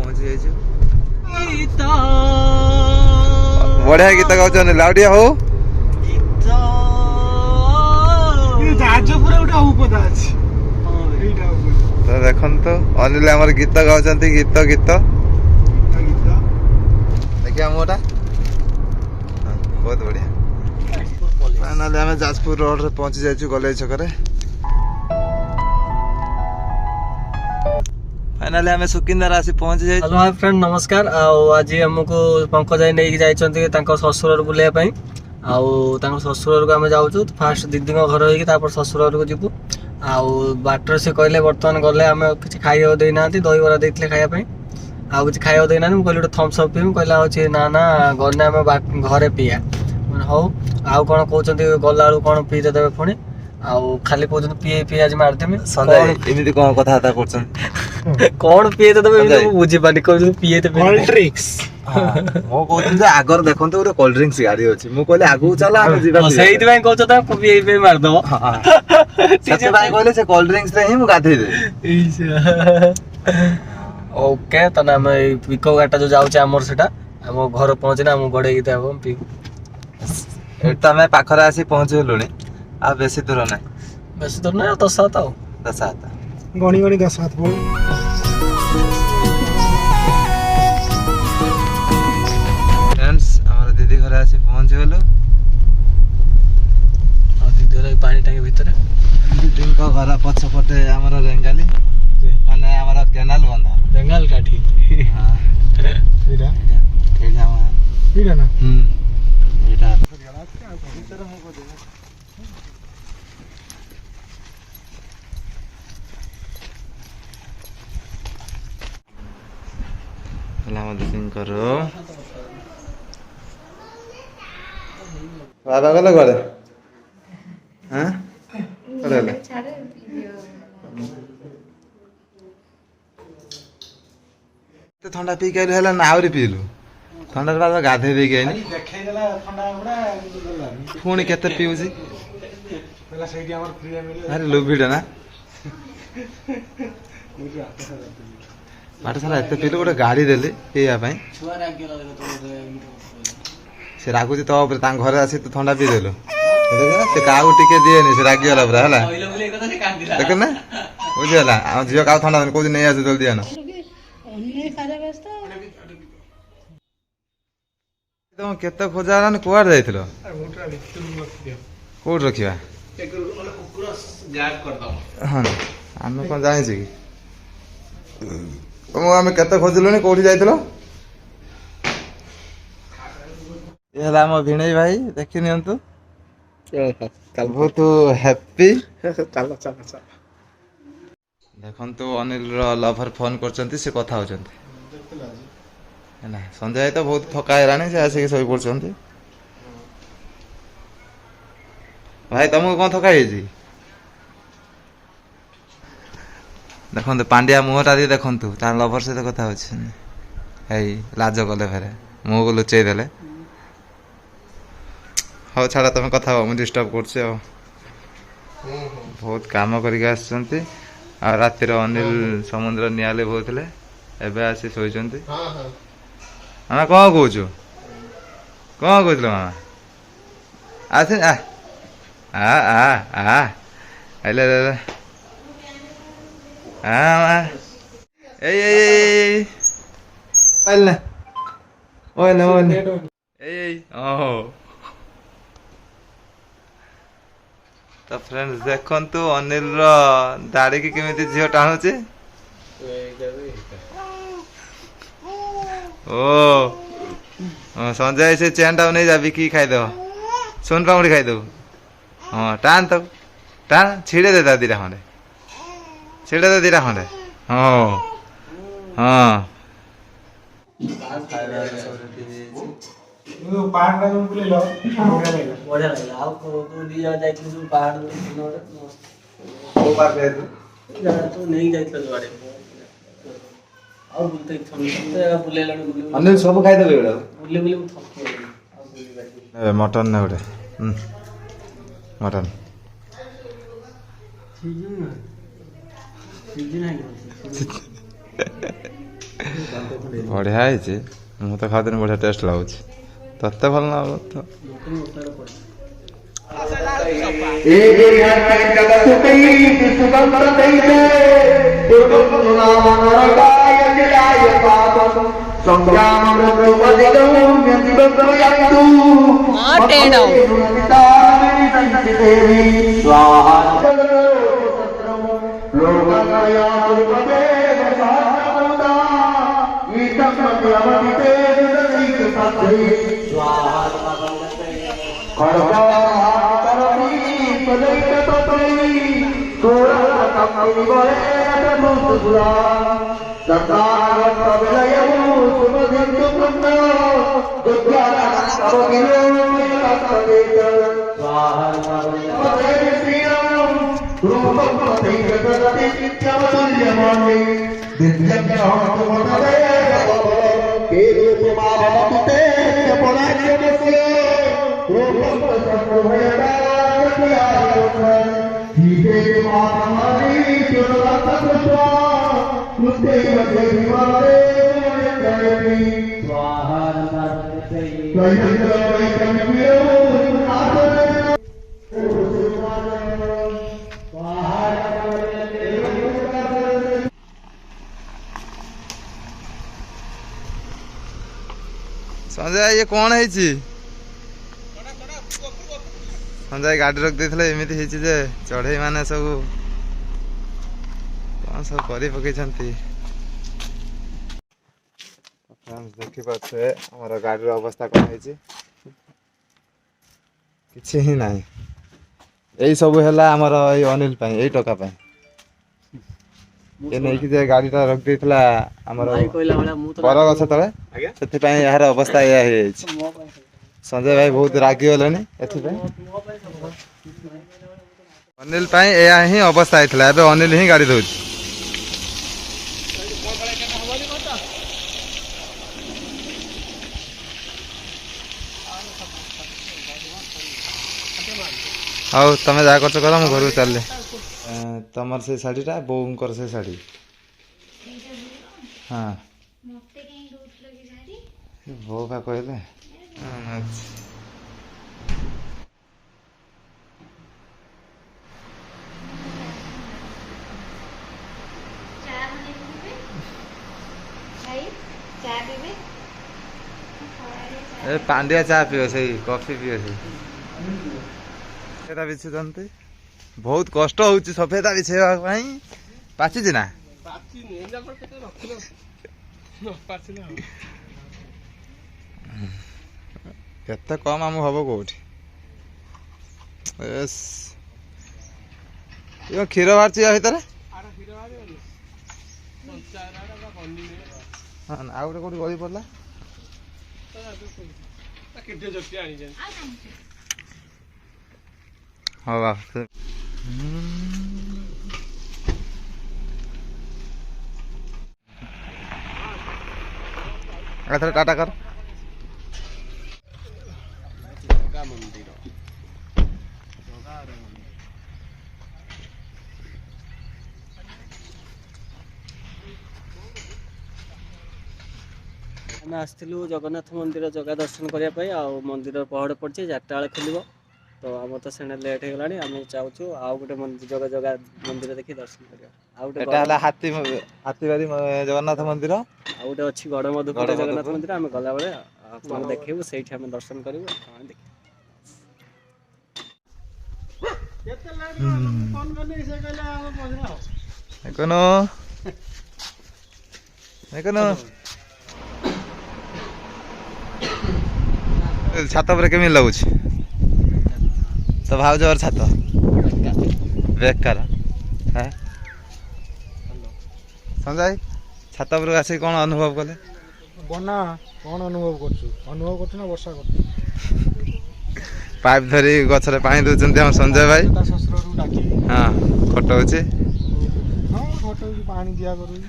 पहुंच जाइछु बढ़िया गीत गाउछन लाउडिया हो जाजपुरा उठा उपदा अछि एटा उपर तो देखन तो अनिल हमर गीत गाउछन गीत गीत देखिया मोटा बहुत बढ़िया फाइनली आम जाजपुर रोड रे पहुंची जाइछु कॉलेज छक रे फाइनली आम सुकिंदर आसी पहुंची जाइछु हेलो हाय फ्रेंड नमस्कार आज हमको पंकज भाई नहीं जाइछन्ती तांको ससुर बुलिया पई ससुर को आम जाऊँ फास्ट दीदी घर हो ससुर को जीवु आटर से कहले बर्तमान गले आम कि खाइबा देना दहीबरा देते खायापी आउ कि खाइबा देना मुझे गोटे थम्स अप पीबू कहला हूँ ना ना गने आम घरे पीया हौ आउ कौन कहते गला कौन पीते देवे पुणी खाली कहते पीए पी आज मारदेमी एमती कौन कथा कौन पीए देवे बुझी पानी कहते पीए मो कहते आगर देखते गोटे कोल्ड ड्रिंक्स गाड़ी अच्छी मुझे कहले आगू चला से कहते मारदेव कहले से कोल्ड ड्रिंक्स रे ही मु गाधे दे ओके तना आम पिको गाटा जो जाऊँ आमर से आम घर पहुँचना आम गड़े पीबू तो आम पाखरे आसी पहुँचलु आ बेसी दूर ना बेसी दूर ना 10 हाथ गणी गणी 10 हाथ फ्रेंड्स हमारे दीदी घर आसी पहुँच गलु दीदी घर पानी टांगी भितर दीदी घर पछपटे आमर रेंगाली माने आमर केनाल बंधा रेंगाल काठी हां एटा एटा एटा ना एटा भीतर हमको दे बाबा गले घरे हाँ ठंडा पी के है ना आहरी पीलु ठंडा बाद गाधे दे गई पुणी केते पीउजी अरे लोभिटा ना बाट सारा एत पीलु गोटे गाड़ी देली पीवा से रागुची तो घरे आसी तू ठंडा पी देलु से क्या टिके दिएनि से रागिगला पूरा है देख ना बुझीगला झील क्या ठंडा कौन नहीं आस जल्दी आन तुम केते खोजा कुआड़ जाइल कौट रखा हाँ आम कौन जानी कि आम केते खोजिलु कौटी जाइल ये आम भिणई भाई देखी नियंतु बहुत हैप्पी देखु अनिल लभर फोन कर से कथा होचंती संजय तो बहुत थका है से आसिक शो पड़े भाई तुमको कौन थका देखते पांड्या मुहटा दी देखु तार लभर सहित कथा है लाज कले फेरे मुह को लुचई देले हाँ छाड़ा तुम कथा हो मुझे डिस्टर्ब कर बहुत काम करके राति अनिल समुद्र निआले बोलते एवं आसी शोचती मामा कौन कौच कौन कौन मामा आस तो फ्रेंड्स देखंतु अनिल रो दाढ़ी की केमिति झियो टाणुची ओ संजय से चैन टाउ नहीं जा विकी खाई दो सोन पामुड़ी खाई दो हाँ टाण तो टाण छिड़े दे दीटा खंडे छिड़े दे दीटा खंडे हाँ हाँ पहाड़ का बुले लो बढ़िया लागला आ तो दी जा जाइथिल जो पहाड़ वो पार गए तो नहीं जाइथिल जोड़े और बुलते थम बुले लाने अनिल सब खाई देबे एडा बुले बुले थम ए मटन ने ओडे मटन सीजन नहीं ବଢ଼ିଆ ହେଇଛି। ମୁଁ ତ ଖାଉଥିଲି ବଢ଼ିଆ ଟେଷ୍ଟ ଲାଗୁଛି। ତତେ ଭଲ ନା ତ ସଞ୍ଜୟ ଇଏ କ'ଣ ହେଇଛି? ସଞ୍ଜୟ ଗାଡ଼ି ରଖିଦେଇଥିଲେ ଏମିତି ହେଇଛି ଯେ ଚଢ଼େଇ ମାନେ ସବୁ କ'ଣ ସବୁ କରି ପକେଇଛନ୍ତି। ଦେଖିପାରୁଥିବେ ଆମର ଗାଡ଼ିର ଅବସ୍ଥା କ'ଣ ହେଇଛି। କିଛି ହିଁ ନାହିଁ। ଏଇ ସବୁ ହେଲା ଆମର ଏଇ ଅନିଲ ପାଇଁ, ଏଇ ଟଙ୍କା ପାଇଁ। ଏ ନେଇକି ଯେ ଗାଡ଼ିଟା ରଖିଦେଇଥିଲା ଆମର ବରଗଛ ତଳେ, ସେଥିପାଇଁ ଏହାର ଅବସ୍ଥା ଏଇଆ ହେଇଯାଇଛି। ସଞ୍ଜୟ ଭାଇ ବହୁତ ରାଗିଗଲେଣି ଏଥିପାଇଁ। ଅନିଲ ପାଇଁ ଏଇଆ ହିଁ ଅବସ୍ଥା ହେଇଥିଲା। ଏବେ ଅନିଲ ହିଁ ଗାଡ଼ି ଦଉଛି। ହଉ ତମେ ଯାହା କରୁଛ କର, ମୁଁ ଘରକୁ ଚାଲିଲି। ତମର ସେ ଶାଢ଼ୀଟା ବୋଉଙ୍କର ସେ ଶାଢ଼ୀ। ହଁ ବୋଉ ବା କହିଲେ। ଏ ପାଣ୍ଡିଆ ଚା ପିଅ, ସେଇ କଫି ପିଅ। ସେଟା ବିଛୁଛନ୍ତି। ବହୁତ କଷ୍ଟ ହଉଛି ସଫେଦା ବିଛେଇବା ପାଇଁ। ପାଚିଛି ନା? କେତେ କମ ଆମ ହବ କୋଉଠି? କ୍ଷୀର ବାହାରୁଛି ୟା ଭିତରେ। ଆଉ ଗୋଟେ କୋଉଠି ଗଳି ପଡିଲା। ହଉ ଏଥର ଟାଟା କର। ଆମେ ଆସିଥିଲୁ ଜଗନ୍ନାଥ ମନ୍ଦିର ଜଗା ଦର୍ଶନ କରିବା ପାଇଁ। ଆଉ ମନ୍ଦିର ପହଡ଼ ପଡ଼ିଛି, 4ଟା ବେଳେ ଖୋଲିବ। ତ ଆମର ତ ସେଣେ ଲେଟ୍ ହେଇଗଲାଣି। ଆମେ ଯାଉଛୁ ଆଉ ଗୋଟେ ଜଗା ମନ୍ଦିର ଦେଖି ଦର୍ଶନ କରିବା। ଆଉ ଗୋଟେ ଏଟା ହେଲା ହାତୀବାରି ଜଗନ୍ନାଥ ମନ୍ଦିର। ଆଉ ଗୋଟେ ଅଛି ଗଡ଼ମଧୁପୁର ଜଗନ୍ନାଥ ମନ୍ଦିର। ଆମେ ଗଲାବେଳେ ଆପଣଙ୍କୁ ଦେଖେଇବୁ, ସେଇଠି ଆମେ ଦର୍ଶନ କରିବୁ। ଛାତ ଉପରେ କେମିତି ଲାଗୁଛି? ତ ଭାଉଜର ଛାତ ବେକାର। ସଞ୍ଜୟ ଛାତ ଉପରକୁ ଆସିକି କ'ଣ ଅନୁଭବ କଲେ? ବନା କ'ଣ ଅନୁଭବ କରୁଛୁ? ଅନୁଭବ କରୁଛୁ ନା ବର୍ଷା କରୁଛୁ? ପାଇପ୍ ଧରି ଗଛରେ ପାଣି ଦଉଛନ୍ତି ଆମ ସଞ୍ଜୟ ଭାଇ। ତା ଶ୍ୱଶୁରକୁ ଡାକିକି ହଁ ଖଟଉଛି। ହଁ ଖଟଉଛି, ପାଣି ଦିଆ କରୁଛି।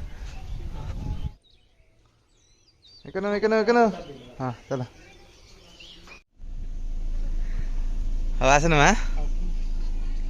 ହଁ ଚାଲ। ହଉ ଆସେନ ମା।